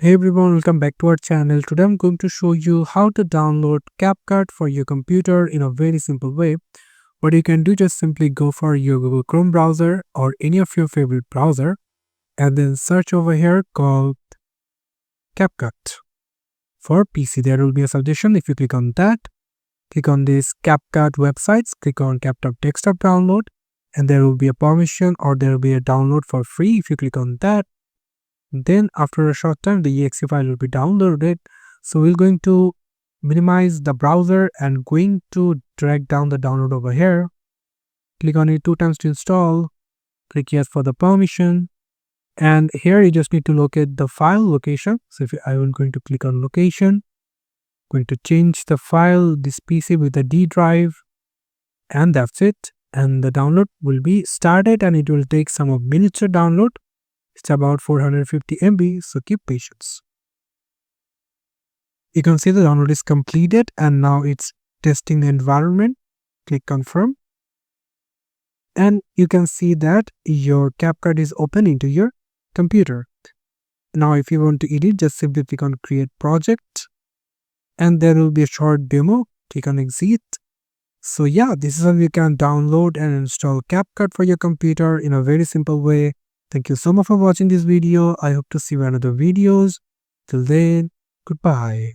Hey everyone, welcome back to our channel. Today I'm going to show you how to download CapCut for your computer in a very simple way. What you can do, just simply go for your Google Chrome browser or any of your favorite browser and then search over here called CapCut for PC. There will be a suggestion. If you click on that, click on this CapCut websites, click on CapCut desktop download, and there will be a permission or there will be a download for free. If you click on that, then after a short time the exe file will be downloaded. So we're going to minimize the browser and going to drag down the download over here. Click on it 2 times to install. Click yes for the permission, and here you just need to locate the file location. So if I am going to click on location, going to change the file this PC with the D drive, and that's it. And the download will be started and it will take some of minutes to download. It's about 450 MB, so keep patience. You can see the download is completed and now it's testing the environment. Click confirm. And you can see that your CapCut is open into your computer. Now if you want to edit, just simply click on create project and there will be a short demo. Click on exit. So yeah, this is how you can download and install CapCut for your computer in a very simple way. Thank you so much for watching this video. I hope to see you in other videos. Till then, goodbye.